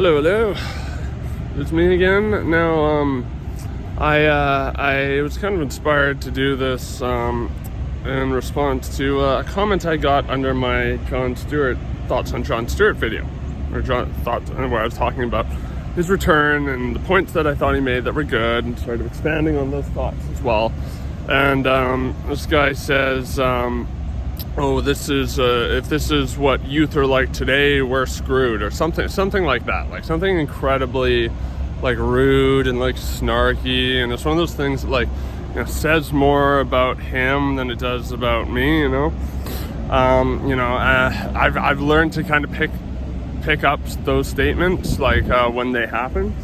Hello. It's me again. Now, I was kind of inspired to do this in response to a comment I got under my thoughts on Jon Stewart video, where I was talking about his return and the points that I thought he made that were good, and sort of expanding on those thoughts as well. And this guy says, if this is what youth are like today, we're screwed, or something like that, like something incredibly like rude and like snarky, and it's one of those things that says more about him than it does about me. I've learned to kind of pick up those statements when they happen,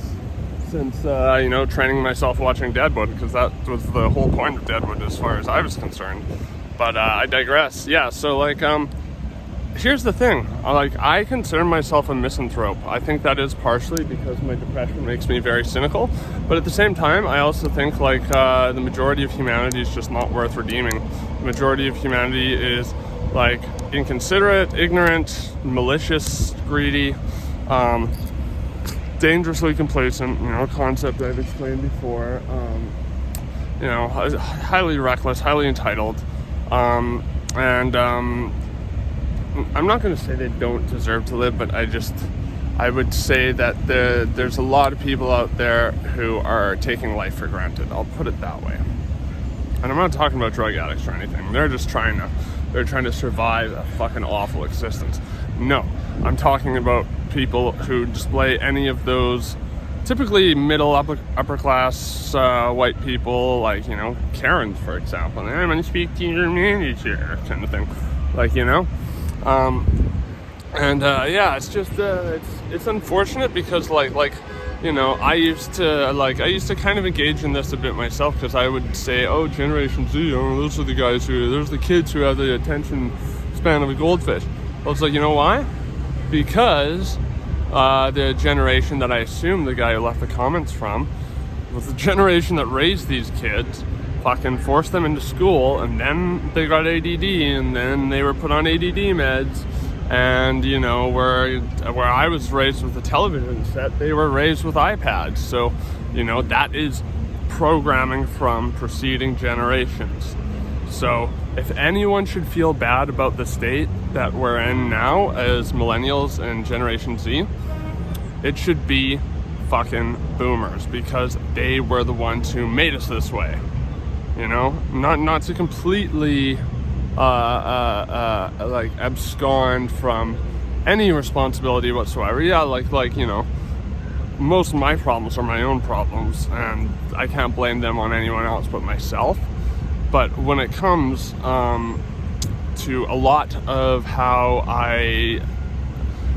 since training myself watching Deadwood, because that was the whole point of Deadwood as far as I was concerned. But I digress. Yeah, so here's the thing. I consider myself a misanthrope. I think that is partially because my depression makes me very cynical. But at the same time, I also think the majority of humanity is just not worth redeeming. The majority of humanity is inconsiderate, ignorant, malicious, greedy, dangerously complacent, a concept I've explained before, highly reckless, highly entitled. I'm not going to say they don't deserve to live, but I would say that there's a lot of people out there who are taking life for granted. I'll put it that way. And I'm not talking about drug addicts or anything. They're trying to survive a fucking awful existence. No, I'm talking about people who display any of those typically middle upper class white people, Karens, for example. I'm going to speak to your manager, kind of thing, it's just it's unfortunate because I used to kind of engage in this a bit myself, because I would say, oh, Generation Z, those are the kids who have the attention span of a goldfish. Well, it's why? Because the generation that I assume the guy who left the comments from was the generation that raised these kids, fucking forced them into school, and then they got ADD, and then they were put on ADD meds, and where I was raised with a television set, they were raised with iPads. So that is programming from preceding generations. So if anyone should feel bad about the state that we're in now as millennials and Generation Z, it should be fucking boomers, because they were the ones who made us this way. Not to completely abscond from any responsibility whatsoever. Yeah, most of my problems are my own problems, and I can't blame them on anyone else but myself. But when it comes to a lot of how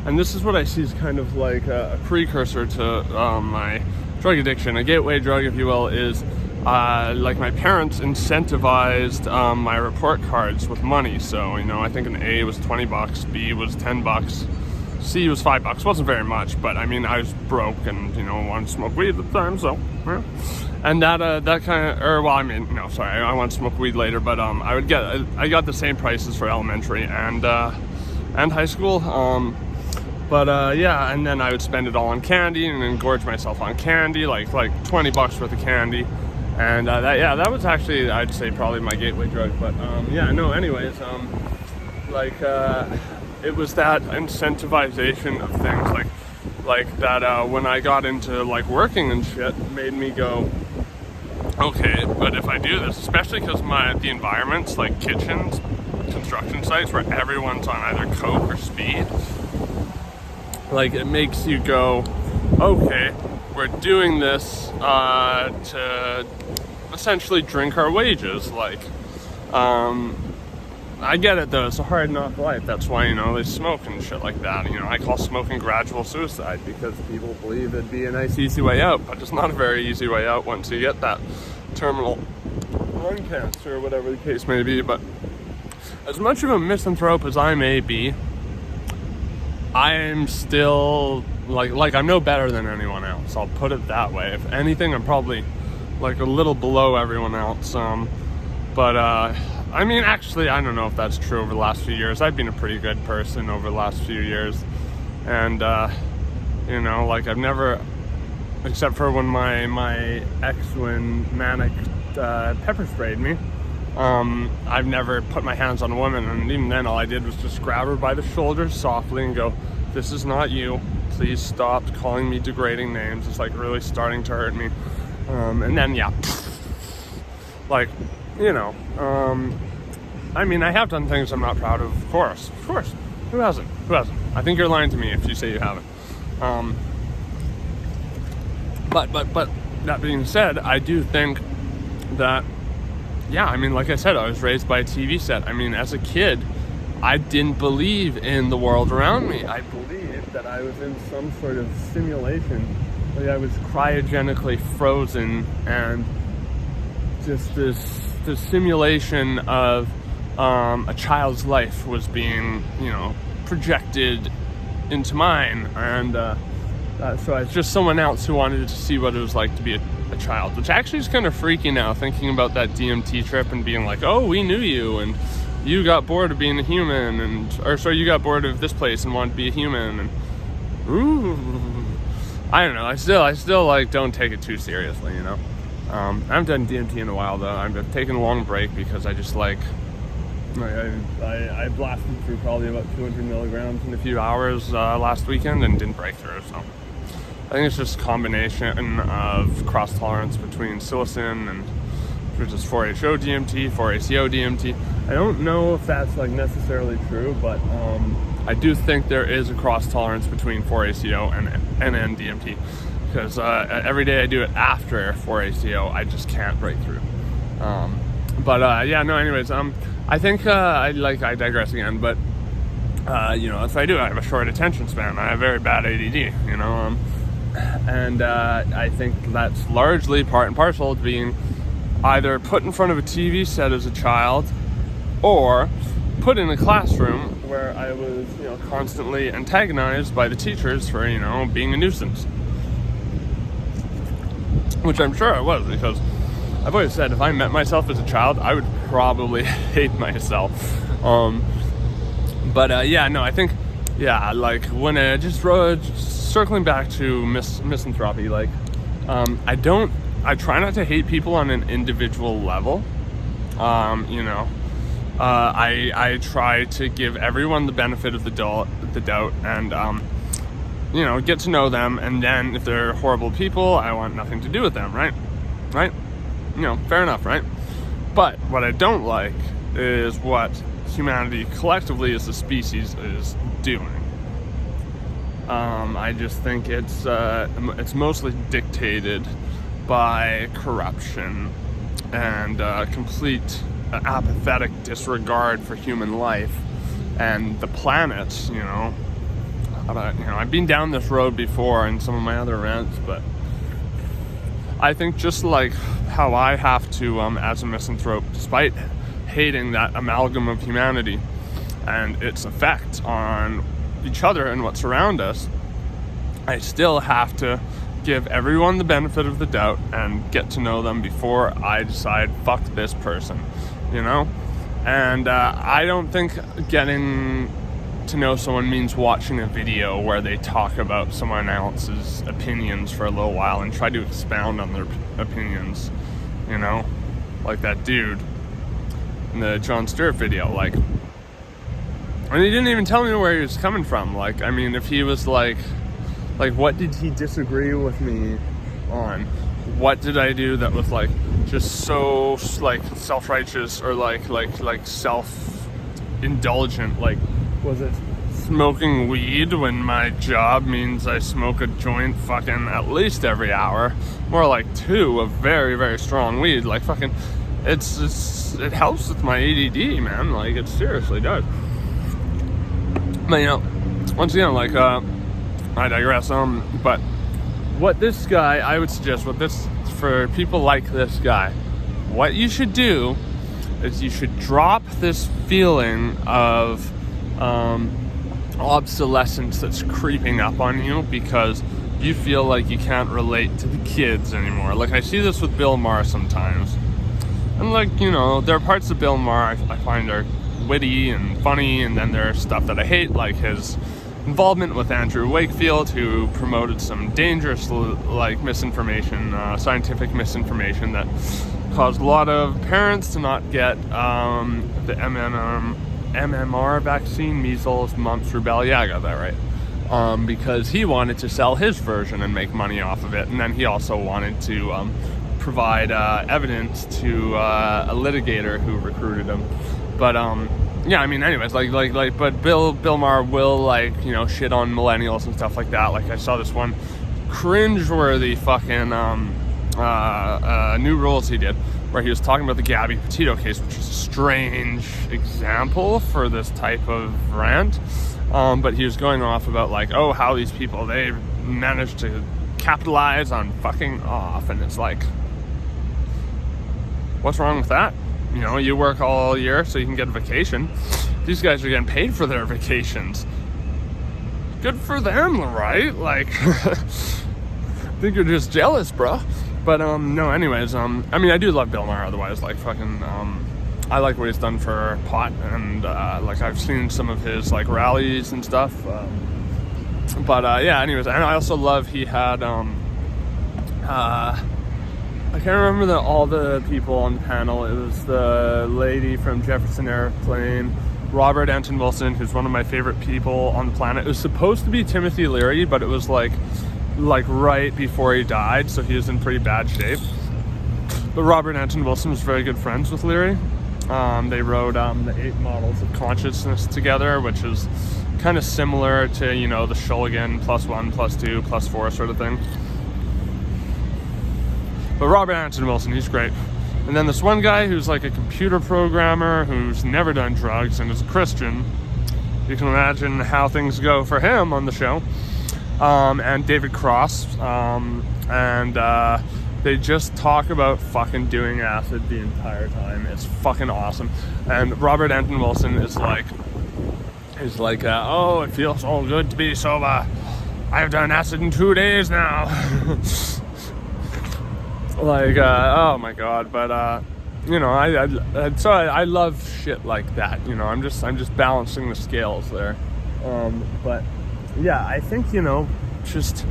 and this is what I see as kind of like a precursor to my drug addiction, a gateway drug, if you will, is my parents incentivized my report cards with money. So, I think an A was $20, B was $10, C was $5. Wasn't very much, but I was broke and, wanted to smoke weed at the time, so, yeah. And that kind of, I wanted to smoke weed later, but I got the same prices for elementary and high school. And then I would spend it all on candy and then gorge myself on candy, like $20 worth of candy. And that was actually, I'd say, probably my gateway drug. But it was that incentivization of things like that when I got into working and shit, made me go, okay, but if I do this, especially because the environments like kitchens, construction sites where everyone's on either coke or speed, it makes you go, okay, we're doing this to essentially drink our wages. I get it though, it's a hard knock life. That's why, they smoke and shit like that. I call smoking gradual suicide, because people believe it'd be a nice easy way out, but it's not a very easy way out once you get that terminal lung cancer or whatever the case may be. But as much of a misanthrope as I may be, I'm still I'm no better than anyone else. I'll put it that way. If anything, I'm probably a little below everyone else. Actually, I don't know if that's true over the last few years. I've been a pretty good person over the last few years, and you know, like I've never, except for when my ex, when Manic pepper sprayed me, I've never put my hands on a woman, and even then all I did was just grab her by the shoulders softly and go, this is not you, please stop calling me degrading names, it's like really starting to hurt me. And then yeah, like, you know, I mean, I have done things I'm not proud of course, who hasn't, I think you're lying to me if you say you haven't. But that being said, I do think that, yeah, I mean, like I said, I was raised by a TV set. I mean, as a kid, I didn't believe in the world around me. I believed that I was in some sort of simulation, like I was cryogenically frozen, and just this simulation of a child's life was being, you know, projected into mine, and so I was just someone else who wanted to see what it was like to be a child, which actually is kind of freaky now, thinking about that DMT trip and being like, oh, we knew you, and you got bored of being a human, you got bored of this place and wanted to be a human, and ooh, I don't know, I still like don't take it too seriously, you know. I haven't done DMT in a while though. I've taken a long break because I just like I blasted through probably about 200 milligrams in a few hours last weekend and didn't break through, so I think it's just a combination of cross tolerance between psilocin and, which is 4-HO DMT, 4-ACO DMT. I don't know if that's like necessarily true, but I do think there is a cross tolerance between 4-ACO and NN-DMT, because every day I do it after 4-ACO, I just can't break through. Anyways, I think I digress again, but you know, if I do, I have a short attention span. I have very bad ADD, you know, and I think that's largely part and parcel to being either put in front of a TV set as a child, or put in a classroom where I was, you know, constantly antagonized by the teachers for, you know, being a nuisance. Which I'm sure I was, because I've always said if I met myself as a child, I would probably hate myself. I think, yeah, like when I just circling back to misanthropy, like, I try not to hate people on an individual level. You know, I try to give everyone the benefit of the doubt, and, you know, get to know them, and then if they're horrible people, I want nothing to do with them, right? You know, fair enough, right? But what I don't like is what humanity collectively as a species is doing. I just think it's mostly dictated by corruption and complete apathetic disregard for human life and the planet, you know. I've been down this road before in some of my other rants, but I think just like how I have to, as a misanthrope, despite hating that amalgam of humanity and its effect on each other and what's around us, I still have to give everyone the benefit of the doubt and get to know them before I decide, fuck this person, you know? And I don't think getting to know someone means watching a video where they talk about someone else's opinions for a little while and try to expound on their opinions, you know, like that dude in the Jon Stewart video, like, and he didn't even tell me where he was coming from. Like, I mean, if he was like what did he disagree with me on? What did I do that was like just so like self-righteous or like self-indulgent? Like, was it smoking weed when my job means I smoke a joint fucking at least every hour? More like 2 of very, very strong weed. Like, fucking, it helps with my ADD, man. Like, it seriously does. But, you know, once again, like, I digress. But what this guy, I would suggest, for people like this guy, what you should do is you should drop this feeling of obsolescence that's creeping up on you because you feel like you can't relate to the kids anymore. Like, I see this with Bill Maher sometimes, and like, you know, there are parts of Bill Maher I find are witty and funny, and then there's stuff that I hate, like his involvement with Andrew Wakefield, who promoted some dangerous like misinformation, scientific misinformation that caused a lot of parents to not get the MMR vaccine, measles, mumps, rubella. Yeah, I got that right. Because he wanted to sell his version and make money off of it, and then he also wanted to provide evidence to a litigator who recruited him. But yeah, I mean, anyways, but Bill Maher will, like, you know, shit on millennials and stuff like that. Like, I saw this one cringeworthy fucking new rules he did, where he was talking about the Gabby Petito case, which is a strange example for this type of rant. But he was going off about, like, oh, how these people, they managed to capitalize on fucking off. And it's like, what's wrong with that? You know, you work all year so you can get a vacation. These guys are getting paid for their vacations. Good for them, right? Like, I think you're just jealous, bro. But, no, anyways, I mean, I do love Bill Maher, otherwise, like, fucking, I like what he's done for pot, and, like, I've seen some of his, like, rallies and stuff, but, yeah, anyways, and I also love he had, I can't remember all the people on the panel. It was the lady from Jefferson Airplane, Robert Anton Wilson, who's one of my favorite people on the planet. It was supposed to be Timothy Leary, but it was like right before he died, so he was in pretty bad shape. But Robert Anton Wilson was very good friends with Leary. They wrote the 8 Models of Consciousness together, which is kind of similar to, you know, the Shulgin +1, +2, +4 sort of thing. But Robert Anton Wilson, he's great. And then this one guy who's like a computer programmer who's never done drugs and is a Christian. You can imagine how things go for him on the show. And David Cross. They just talk about fucking doing acid the entire time. It's fucking awesome. And Robert Anton Wilson is like, oh, it feels so good to be sober. I've done acid in 2 days now. Like, oh my god. But you know, I love shit like that. You know, I'm just balancing the scales there. But yeah, I think, you know, just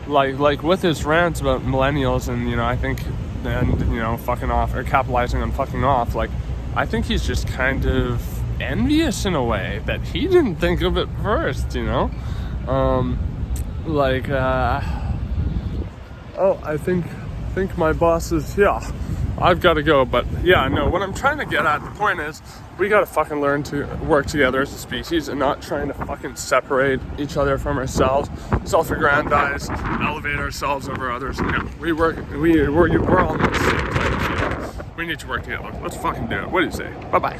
like with his rants about millennials, and, you know, I think, and, you know, fucking off, or capitalizing on fucking off, like, I think he's just kind of envious in a way that he didn't think of it first, you know. Oh, I think my boss is here. I've got to go, but yeah, no, what I'm trying to get at, the point is, we gotta fucking learn to work together as a species and not trying to fucking separate each other from ourselves, self-aggrandize, elevate ourselves over others. No, we're on the same playing field. We need to work together. Let's fucking do it. What do you say? Bye-bye.